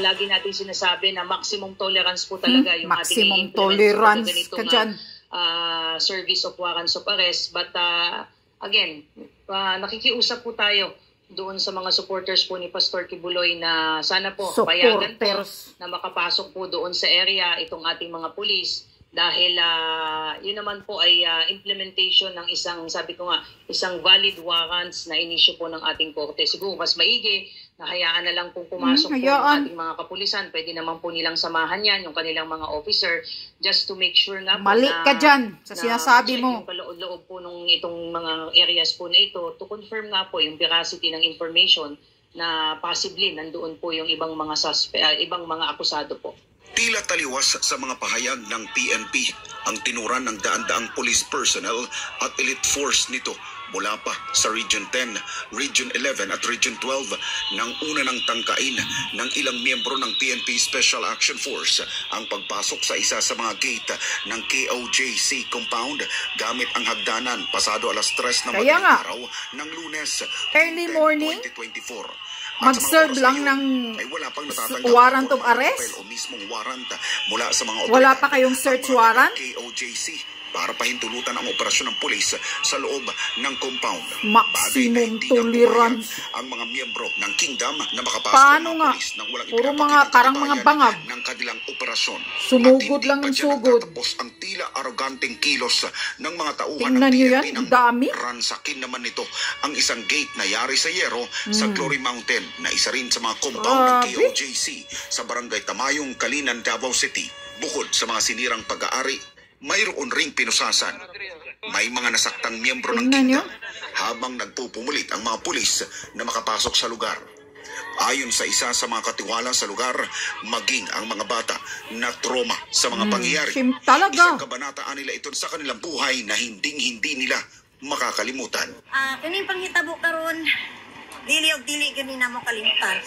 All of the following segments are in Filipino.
lagi natin sinasabi na maximum tolerance po talaga yung maximum ating tolerance ka dyan. Service of warrants of arrest. But again, nakikiusap po tayo doon sa mga supporters po ni Pastor Kibuloy na sana po payagan po na makapasok po doon sa area itong ating mga pulis dahil yun naman po ay implementation ng isang, sabi ko nga, isang valid warrants na inisyu po ng ating korte. Siguro mas maigi na hayaan na lang kung pumasok po ng ating mga kapulisan. Pwede naman po nilang samahan yan, yung kanilang mga officer, just to make sure nga po mali ka dyan sa sinasabi mo. Yung kaloob po nung itong mga areas po na ito to confirm nga po yung veracity ng information na possibly nandoon po yung ibang mga ibang mga akusado po. Tila taliwas sa mga pahayag ng PNP ang tinuran ng daan-daang police personnel at elite force nito mula pa sa Region 10, Region 11 at Region 12 nang una ng tangkain ng ilang miyembro ng PNP Special Action Force ang pagpasok sa isa sa mga gate ng KOJC compound gamit ang hagdanan pasado alas 3 na madaling araw ng Lunes, early morning, 2024. Mag-serve lang ng warrant of arrest? Wala pa kayong search warrant? KOJC para pahintulutan ang operasyon ng pulis sa loob ng compound. Maximum tolerance. Ang mga miyembro ng Kingdom na makapasok paano nga? Ng walang puro mga parang mga bangag ng kanilang operasyon. Sumugod lang ng sugod. Tapos ang tila aroganteng kilos ng mga tauhan tingnan ng nyo PNP yan, dami. Ransakin naman nito ang isang gate na yari sa Yero sa Glory Mountain na isa rin sa mga compound ng KOJC sa Barangay Tamayong, Kalinan, Davao City. Bukod sa mga sinirang pag-aari, mayroon ring pinusasan. May mga nasaktang miyembro ng Kingdom habang nagpupumulit ang mga pulis na makapasok sa lugar. Ayon sa isa sa mga katiwala sa lugar, maging ang mga bata na trauma sa mga pangyayari. Isang kabanataan nila ito sa kanilang buhay na hinding-hindi nila makakalimutan. Kaning panghitabo karon, dili og dili ganina mo kalimtan.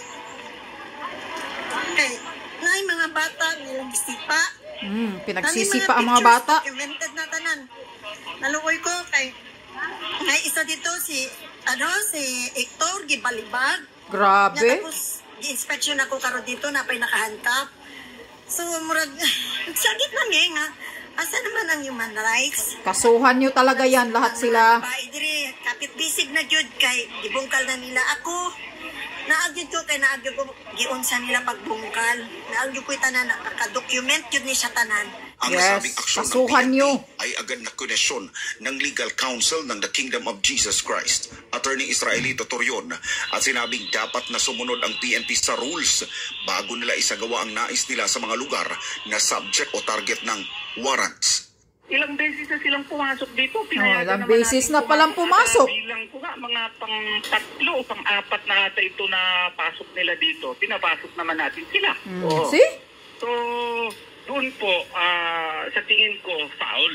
Okay, nay mga bata nilang gisipa. Pinagsisipa ang mga bata. Documented na tanan. Naluoy ko kay may isa dito si Hector Gibalibag. Grabe. Tapos gi-inspection ako karon dito na pay nakahandcuff. So murag sagit lang nga. Asa naman ang human rights? Kasuhan nyo talaga yan lahat sila. Baidri, kapit bisig na jud kay gibungkal na nila ako. Naagyo ko kay naagyo ko giunsa nila pagbungkal. Naagyo ko tanan naka-document jud ni sa tanan. Ang nasabing aksyon ng PNP ay agad na konesyon ng Legal Counsel ng The Kingdom of Jesus Christ, Attorney Israelito Torion, at sinabing dapat na sumunod ang PNP sa rules bago nila isagawa ang nais nila sa mga lugar na subject o target ng warrants. Ilang beses na silang pumasok dito. Ilang beses na palang pumasok. Bilang ko nga, mga pang-3 o pang-4 na ata ito na pasok nila dito. Pinapasok naman natin sila. See? So, doon po, sa tingin ko, foul.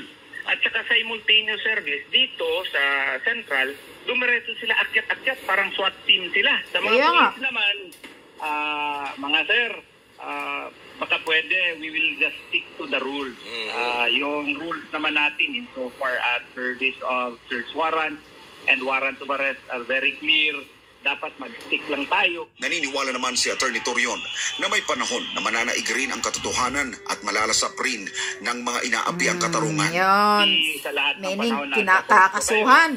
At saka simultaneous service dito sa Central, dumiretso sila akyat-akyat, parang SWAT team sila. Sa mga police naman, mga sir, baka pwede, we will just stick to the rules. Yung rules naman natin insofar as service of search warrant and warrant of arrest are very clear. Dapat mag-stick lang tayo. Naniniwala naman si Attorney Torion na may panahon na mananaig rin ang katotohanan at malalasap rin ng mga inaapiang katarungan. Yan. Sa lahat ng panahon na kinakakasuhan.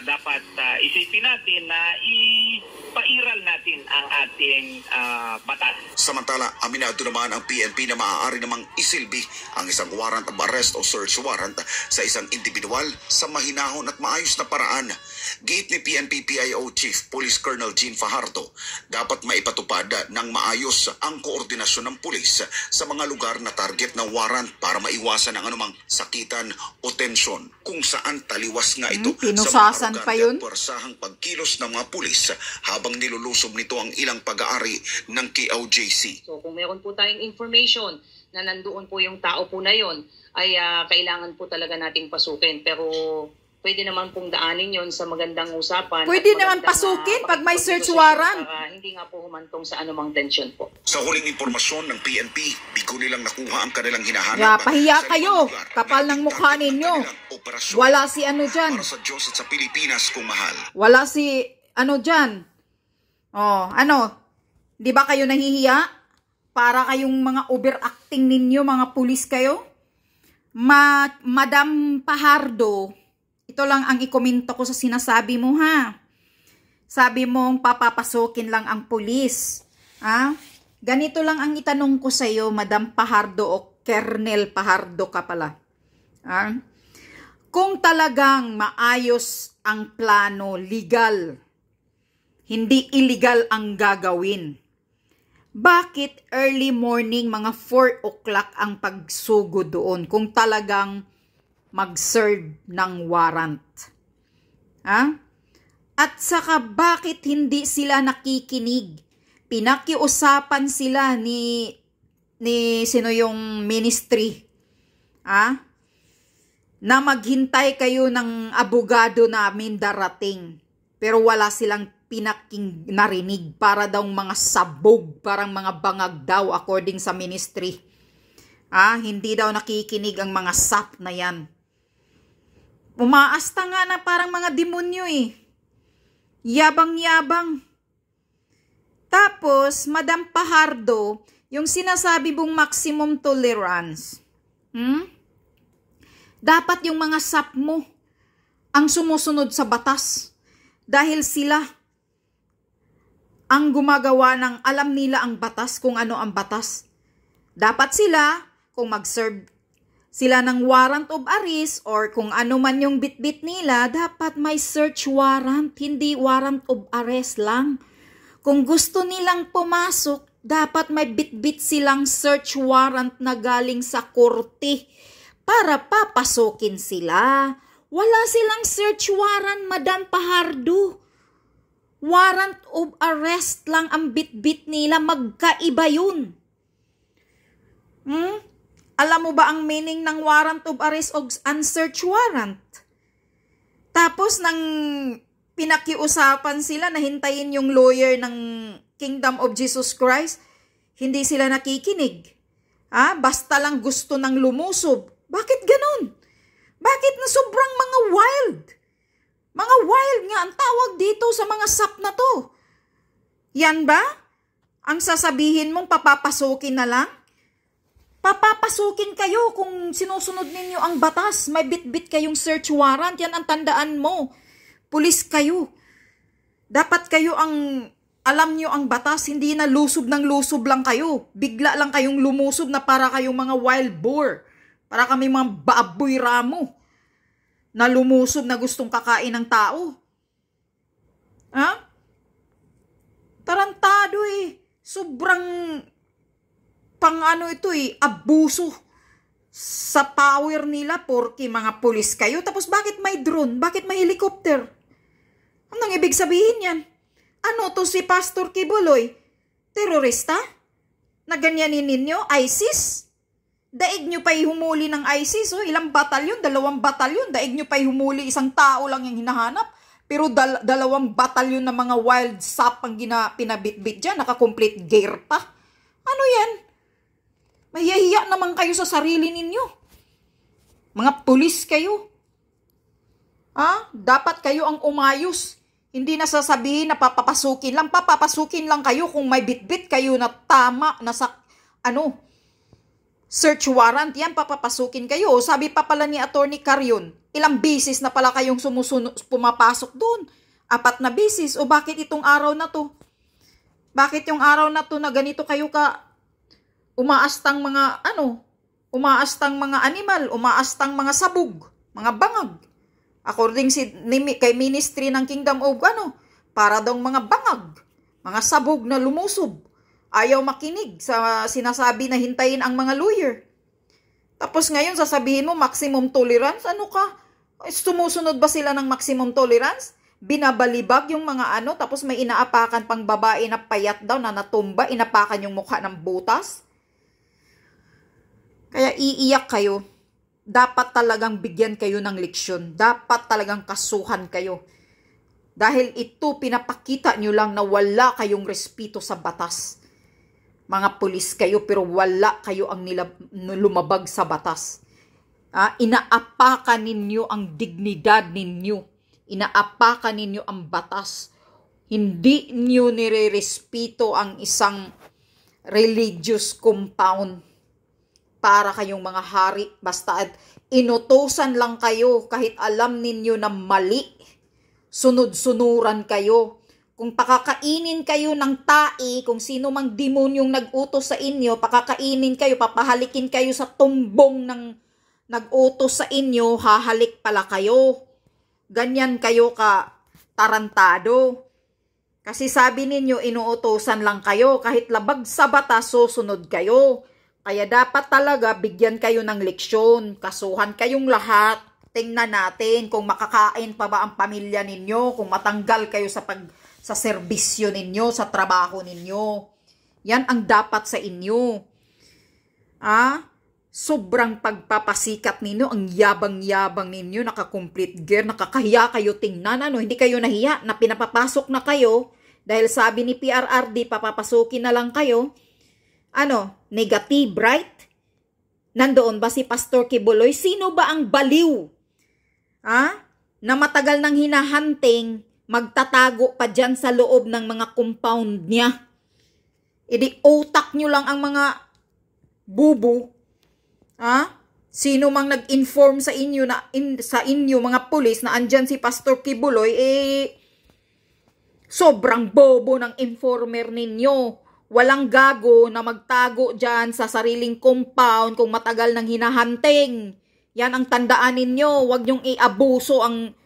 Dapat isipin natin na ipairal natin ang ating batas. Samantala, aminado naman ang PNP na maaari namang isilbi ang isang warrant of arrest o search warrant sa isang individual sa mahinahon at maayos na paraan. Giit ni PNP PIO Chief Police Colonel Jean Fajardo, dapat maipatupad ng maayos ang koordinasyon ng pulis sa mga lugar na target ng warrant para maiwasan ang anumang sakitan o tensyon kung saan taliwas nga ito pinusasan sa pa yun. Persahang pagkilos ng mga pulis habang nilulusob nito ang ilang pag-aari ng KOJC. So kung meron po tayong information na nandoon po yung tao po na yon, ay kailangan po talaga nating pasukin. Pero pwede naman pong daanin yon sa magandang usapan. Pwede naman pasukin pag may search warrant. Hindi nga po humantong sa anumang tensyon po. Sa huling impormasyon ng PNP, bigo nilang nakuha ang kanilang hinahanap. Pahiya kayo. Kapal ng mukha ninyo. Wala si ano dyan. Para sa Diyos at sa Pilipinas kung mahal. Wala si ano dyan. Di ba kayo nahihiya? Para kayong mga overacting ninyo, mga pulis kayo? Madam Pahardo, ito lang ang ikomento ko sa sinasabi mo, ha? Sabi mong papapasokin lang ang pulis. Ha? Ganito lang ang itanong ko sa iyo, Madam Pahardo o Colonel Pahardo ka pala. Ha? Kung talagang maayos ang plano, legal, hindi illegal ang gagawin, bakit early morning, mga 4 o'clock ang pagsugo doon kung talagang mag-serve ng warrant? Ha? At saka bakit hindi sila nakikinig? Pinakiusapan sila ni sino yung ministry, na maghintay kayo ng abogado namin darating. Pero wala silang narinig, para daw mga sabog, parang mga bangag daw according sa ministry. Hindi daw nakikinig ang mga sap na yan. Umaasta nga na parang mga demonyo eh. Yabang-yabang. Tapos, Madam Pahardo, yung sinasabi mong maximum tolerance, dapat yung mga sap mo ang sumusunod sa batas. Dahil sila ang gumagawa ng alam nila ang batas, kung ano ang batas. Dapat sila, kung mag-serve sila ng warrant of arrest or kung ano man yung bit-bit nila, dapat may search warrant, hindi warrant of arrest lang. Kung gusto nilang pumasok, dapat may bit-bit silang search warrant na galing sa korte para papasokin sila. Wala silang search warrant, Madam Pahardo. Warrant of arrest lang ang bit-bit nila, magkaiba yun. Alam mo ba ang meaning ng warrant of arrest o search warrant? Tapos nang pinakiusapan sila na hintayin yung lawyer ng Kingdom of Jesus Christ, hindi sila nakikinig. Basta lang gusto ng lumusob. Bakit ganun? Bakit na sobrang mga wild? Mga wild nga ang tawag dito sa mga sap na to. Yan ba? Ang sasabihin mong papapasukin na lang? Papapasukin kayo kung sinusunod ninyo ang batas. May bit-bit kayong search warrant. Yan ang tandaan mo. Pulis kayo. Dapat kayo ang alam nyo ang batas. Hindi na lusob ng lusob lang kayo. Bigla lang kayong lumusob na para kayong mga wild boar. Para kami mga baboy ramo na lumusob na gustong kakain ng tao. Tarantado eh. Sobrang abuso sa power nila porke mga pulis kayo. Tapos bakit may drone? Bakit may helicopter? Anong ibig sabihin yan? Ano to si Pastor Kibuloy? Terorista? Na ganyanin ninyo? ISIS? Daig nyo pa'y humuli ng ISIS. Ilang batalyon? 2 batalyon. Daig nyo pa'y humuli, 1 tao lang yung hinahanap. Pero 2 batalyon na mga wild sap ang pinabitbit dyan. Naka-complete gear pa. Ano yan? Mahihiya naman kayo sa sarili ninyo. Mga pulis kayo. Dapat kayo ang umayos. Hindi na sasabihin na papapasukin lang. Papapasukin lang kayo kung may bitbit kayo na tama na sa search warrant. Yan, papapasukin kayo. Sabi pa pala ni Attorney Carion, ilang bisis na pala kayong pumapasok doon. 4 na bisis. O bakit itong araw na to? Bakit yung araw na to na ganito kayo umaastang mga umaastang mga animal, umaastang mga sabog, mga bangag. According kay ministry ng Kingdom of para daw mga bangag, mga sabog na lumusob. Ayaw makinig sa sinasabi na hintayin ang mga lawyer. Tapos ngayon sasabihin mo maximum tolerance, ano ka? Sumusunod ba sila ng maximum tolerance? Binabalibag yung mga tapos may inaapakan pang babae na payat daw na natumba, inapakan yung mukha ng butas. Kaya iiyak kayo. Dapat talagang bigyan kayo ng leksyon. Dapat talagang kasuhan kayo. Dahil ito pinapakita nyo lang na wala kayong respeto sa batas. Mga pulis kayo pero wala kayo ang lumabag sa batas. Inaapakan ninyo ang dignidad ninyo. Inaapakan ninyo ang batas. Hindi nyo nire-respeto ang isang religious compound para kayong mga hari. Basta inutosan lang kayo kahit alam ninyo na mali. Sunod-sunuran kayo. Kung pakakainin kayo ng tae, kung sino mang demonyong nag-utos sa inyo, pakakainin kayo, papahalikin kayo sa tumbong ng nag-utos sa inyo, hahalik pala kayo. Ganyan kayo ka tarantado. Kasi sabi ninyo, inuutosan lang kayo. Kahit labag sa batas, susunod kayo. Kaya dapat talaga bigyan kayo ng leksyon. Kasuhan kayong lahat. Tingnan natin kung makakain pa ba ang pamilya ninyo. Kung matanggal kayo sa serbisyo ninyo, sa trabaho ninyo. Yan ang dapat sa inyo. Sobrang pagpapasikat ninyo, ang yabang-yabang ninyo, naka-complete gear, nakakahiya kayo tingnan, hindi kayo nahiya na pinapapasok na kayo, dahil sabi ni PRRD, papapasukin na lang kayo, negative, right? Nandoon ba si Pastor Kibuloy? Sino ba ang baliw? Na matagal nang hinahunting, magtatago pa dyan sa loob ng mga compound niya. Idi utak nyo lang ang mga bubu. Sino mang nag-inform sa inyo sa inyo mga pulis na andyan si Pastor Kibuloy, sobrang bobo ng informer ninyo. Walang gago na magtago dyan sa sariling compound kung matagal nang hinahunting. Yan ang tandaan ninyo. Huwag nyong iabuso ang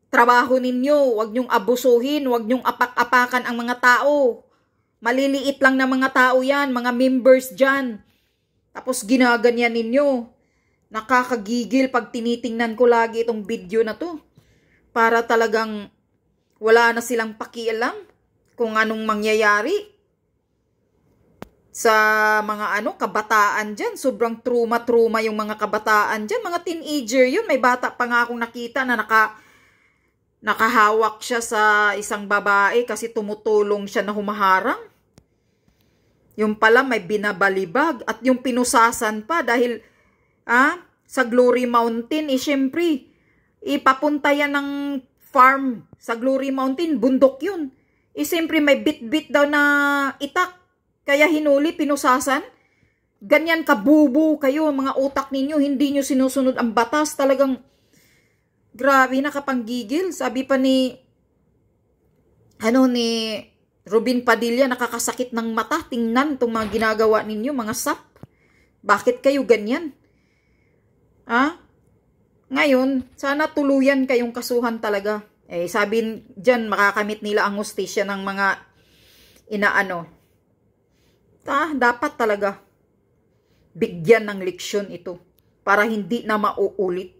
trabaho ninyo. Huwag nyong abusuhin. Huwag nyong apak-apakan ang mga tao. Maliliit lang na mga tao yan, mga members dyan. Tapos ginaganyan ninyo. Nakakagigil pag tinitingnan ko lagi itong video na to. Para talagang wala na silang pakialam kung anong mangyayari sa mga kabataan dyan. Sobrang truma-truma yung mga kabataan dyan. Mga teenager yun. May bata pa nga akong nakita na nakahawak siya sa isang babae kasi tumutulong siya na humaharang. Yung pala may binabalibag at yung pinusasan pa dahil sa Glory Mountain, syempre, ipapunta yan ng farm sa Glory Mountain, bundok yun. Syempre may bit-bit daw na itak, kaya hinuli, pinusasan. Ganyan kabubo kayo, mga utak ninyo, hindi nyo sinusunod ang batas, talagang grabe, nakapanggigil. Sabi pa ni Robin Padilla, nakakasakit ng mata. Tingnan itong mga ginagawa ninyo, mga sap. Bakit kayo ganyan? Ngayon, sana tuluyan kayong kasuhan talaga. Sabi dyan, makakamit nila ang hustisya ng mga dapat talaga bigyan ng leksyon ito para hindi na mauulit.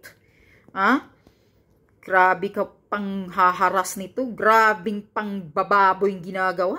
Grabe ka pang haharas nito. Grabing pang bababoy yung ginagawa.